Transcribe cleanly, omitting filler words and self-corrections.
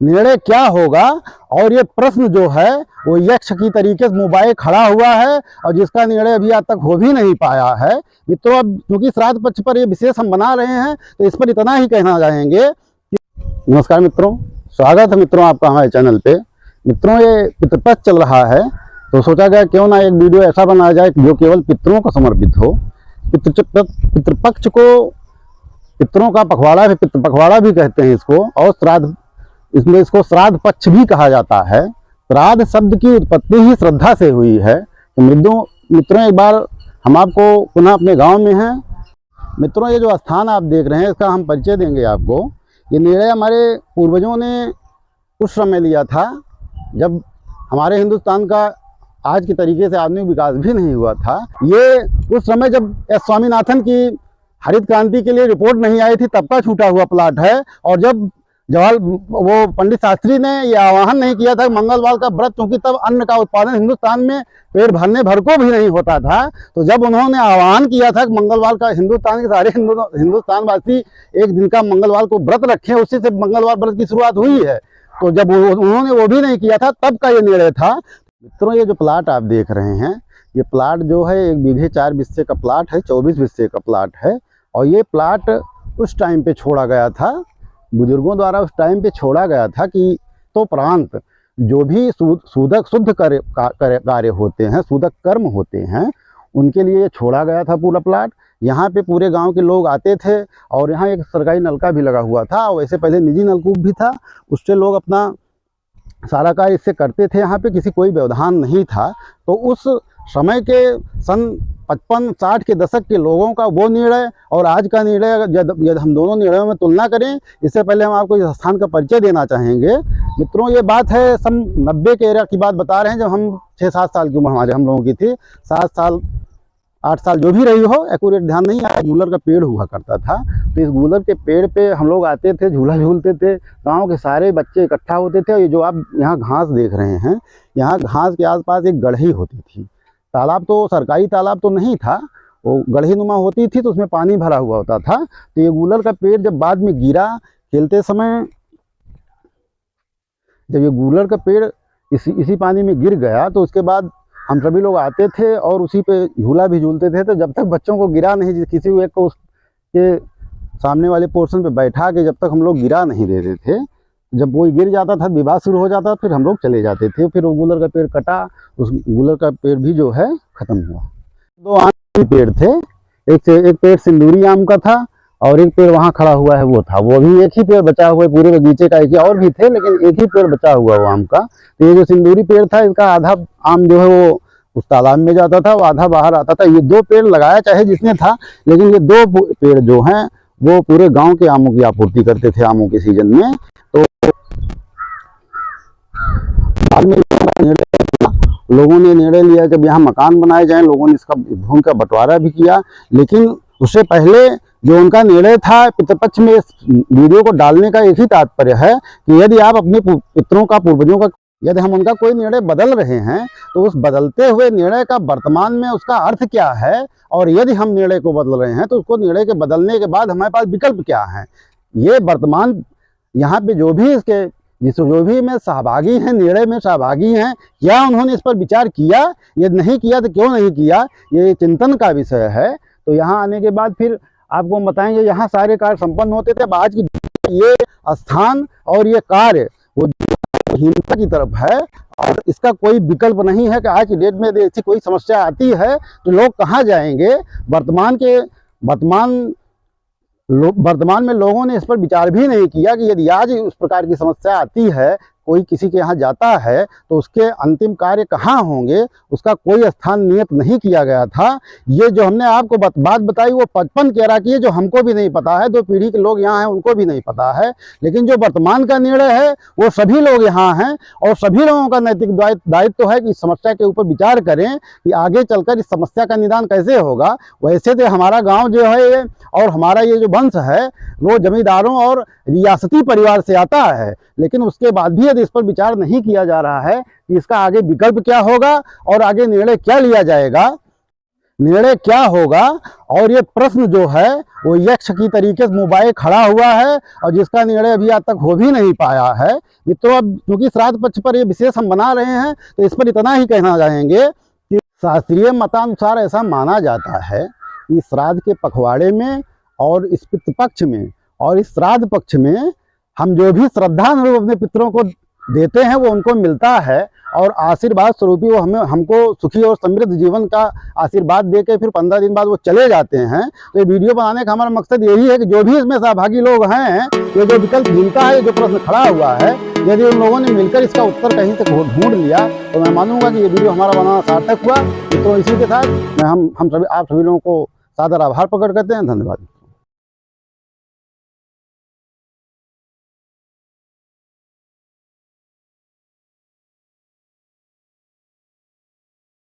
निर्णय क्या होगा। और ये प्रश्न जो है वो यक्ष की तरीके से मुंह खड़ा हुआ है और जिसका निर्णय अभी आज तक हो भी नहीं पाया है। मित्रों, अब क्योंकि श्राद्ध पक्ष पर ये विशेष हम बना रहे हैं तो इस पर इतना ही कहना चाहेंगे। नमस्कार मित्रों, स्वागत है मित्रों आपका हमारे चैनल पे। मित्रों, ये पितृपक्ष चल रहा है तो सोचा गया क्यों ना एक वीडियो ऐसा बनाया जाए जो केवल पितरों को समर्पित हो। पितृपक्ष को पितरों का पखवाड़ा भी, पितृ पखवाड़ा भी कहते हैं इसको, और श्राद्ध, इसमें इसको श्राद्ध पक्ष भी कहा जाता है। श्राद्ध शब्द की उत्पत्ति ही श्रद्धा से हुई है। तो मित्रों एक बार हम आपको पुनः अपने गांव में हैं। मित्रों, ये जो स्थान आप देख रहे हैं इसका हम परिचय देंगे आपको। ये निर्णय हमारे पूर्वजों ने उस समय लिया था जब हमारे हिंदुस्तान का आज के तरीके से आधुनिक विकास भी नहीं हुआ था। ये उस समय जब एस स्वामीनाथन की हरित क्रांति के लिए रिपोर्ट नहीं आई थी तब का छूटा हुआ प्लाट है। और जब वो पंडित शास्त्री ने ये आह्वान नहीं किया था मंगलवार का व्रत, क्योंकि तब अन्न का उत्पादन हिंदुस्तान में पेट भरने भर को भी नहीं होता था, तो जब उन्होंने आह्वान किया था कि मंगलवार का हिंदुस्तान के सारे हिंदुस्तान वासी एक दिन का मंगलवार को व्रत रखें, उसी से मंगलवार व्रत की शुरुआत हुई है। तो जब उन्होंने वो भी नहीं किया था तब का ये निर्णय था। मित्रों, ये जो प्लाट आप देख रहे हैं, ये प्लाट जो है 1 बीघे 4 बिस्से का प्लाट है, 24 बिस्से का प्लाट है। और ये प्लाट उस टाइम पे छोड़ा गया था, बुजुर्गों द्वारा उस टाइम पे छोड़ा गया था कि तो प्रांत जो भी शुद्ध कार्य होते हैं, सूदक कर्म होते हैं, उनके लिए छोड़ा गया था पूरा प्लाट। यहाँ पे पूरे गांव के लोग आते थे और यहाँ एक सरकारी नलका भी लगा हुआ था। वैसे पहले निजी नलकूप भी था, उससे लोग अपना सारा कार्य इससे करते थे। यहाँ पे किसी कोई व्यवधान नहीं था। तो उस समय के सन 55-60 के दशक के लोगों का वो निर्णय और आज का निर्णय, यदि हम दोनों निर्णयों में तुलना करें, इससे पहले हम आपको इस स्थान का परिचय देना चाहेंगे। मित्रों, ये बात है सन 90 के एरा की बात बता रहे हैं, जब हम 6-7 साल की उम्र हम लोगों की थी। 7 साल 8 साल जो भी रही हो, एक्यूरेट ध्यान नहीं आया। गूलर का पेड़ हुआ करता था, तो इस गूलर के पेड़ पे हम लोग आते थे, झूला झूलते थे, गांव के सारे बच्चे इकट्ठा होते थे। और ये जो आप यहाँ घास देख रहे हैं, यहाँ घास के आसपास एक गढ़ी होती थी। तालाब तो सरकारी तालाब तो नहीं था, वो गढ़ी नुमा होती थी, तो उसमें पानी भरा हुआ होता था। तो ये गूलर का पेड़ जब बाद में गिरा, खेलते समय जब ये गूलर का पेड़ इसी पानी में गिर गया, तो उसके बाद हम सभी लोग आते थे और उसी पे झूला भी झूलते थे। तो जब तक बच्चों को गिरा नहीं, किसी एक को उसके सामने वाले पोर्शन पे बैठा के जब तक हम लोग गिरा नहीं देते थे, जब वो गिर जाता था, विवाद शुरू हो जाता, फिर हम लोग चले जाते थे। फिर वो गूलर का पेड़ कटा, उस गूलर का पेड़ भी जो है ख़त्म हुआ। 2 आम के पेड़ थे, एक पेड़ सिंदूरी आम का था और एक पेड़ वहाँ खड़ा हुआ है वो था। वो भी एक ही पेड़ बचा हुआ है पूरे बगीचे का, एक और भी थे लेकिन एक ही पेड़ बचा हुआ वो आम का। तो ये जो सिंदूरी पेड़ था, इसका आधा आम जो है वो उस तालाब में जाता था, वो आधा बाहर आता था। ये 2 पेड़ लगाया चाहे जिसने था, लेकिन ये 2 पेड़ जो हैं वो पूरे गांव के आमों की आपूर्ति करते थे आमों के सीजन में। तो बाद में लोगों ने निर्णय लिया कि यहाँ मकान बनाए जाएं। लोगों ने इसका भूमि का बंटवारा भी किया, लेकिन उससे पहले जो उनका निर्णय था, पितृपक्ष में इस वीडियो को डालने का एक ही तात्पर्य है कि यदि आप अपने पितरों का, पूर्वजों का, यदि हम उनका कोई निर्णय बदल रहे हैं तो उस बदलते हुए निर्णय का वर्तमान में उसका अर्थ क्या है, और यदि हम निर्णय को बदल रहे हैं तो उसको निर्णय के बदलने के बाद हमारे पास विकल्प क्या है। ये वर्तमान यहाँ पे जो भी में सहभागी हैं, निर्णय में सहभागी हैं, क्या उन्होंने इस पर विचार किया, यदि नहीं किया तो क्यों नहीं किया, ये चिंतन का विषय है। तो यहाँ आने के बाद फिर आपको हम बताएंगे, यहाँ सारे कार्य संपन्न होते थे। अब आज की ये स्थान और ये कार्य वो हिंसा की तरफ है और इसका कोई विकल्प नहीं है कि आज की डेट में यदि ऐसी कोई समस्या आती है तो लोग कहाँ जाएंगे। वर्तमान में लोगों ने इस पर विचार भी नहीं किया कि यदि आज उस प्रकार की समस्या आती है, कोई किसी के यहाँ जाता है तो उसके अंतिम कार्य कहाँ होंगे, उसका कोई स्थान नियत नहीं किया गया था। ये जो हमने आपको बात बताई वो 55 केरा की है, जो हमको भी नहीं पता है, 2 पीढ़ी के लोग यहाँ हैं उनको भी नहीं पता है। लेकिन जो वर्तमान का निर्णय है वो सभी लोग यहाँ हैं और सभी लोगों का नैतिक दायित्व है कि इस समस्या के ऊपर विचार करें कि आगे चलकर इस समस्या का निदान कैसे होगा। वैसे तो हमारा गाँव जो है और हमारा ये जो वंश है वो जमींदारों और रियासती परिवार से आता है, लेकिन उसके बाद भी यदि इस पर विचार नहीं किया जा रहा है कि इसका आगे विकल्प क्या होगा और आगे निर्णय क्या लिया जाएगा। निर्णय क्या होगा। और ये प्रश्न जो है वो यक्ष की तरीके से मुंह खड़ा हुआ है और जिसका निर्णय अभी आज तक हो भी नहीं पाया है। मित्रों, अब क्योंकि श्राद्ध पक्ष पर ये विशेष हम बना रहे हैं तो इस पर इतना ही कहना चाहेंगे कि शास्त्रीय मतानुसार ऐसा माना जाता है कि श्राद्ध के पखवाड़े में और इस पितृपक्ष में और इस श्राद्ध पक्ष में हम जो भी श्रद्धानुरूप अपने पितरों को देते हैं वो उनको मिलता है और आशीर्वाद स्वरूप ही वो हमको सुखी और समृद्ध जीवन का आशीर्वाद दे के फिर 15 दिन बाद वो चले जाते हैं। तो ये वीडियो बनाने का हमारा मकसद यही है कि जो भी इसमें सहभागी लोग हैं, ये जो विकल्प मिलता है, जो प्रश्न खड़ा हुआ है, यदि उन लोगों ने मिलकर इसका उत्तर कहीं से ढूंढ लिया तो मैं मानूंगा कि ये वीडियो हमारा बनाना सार्थक हुआ। तो इसी के साथ मैं आप सभी लोगों को सादर आभार प्रकट करते हैं। धन्यवाद।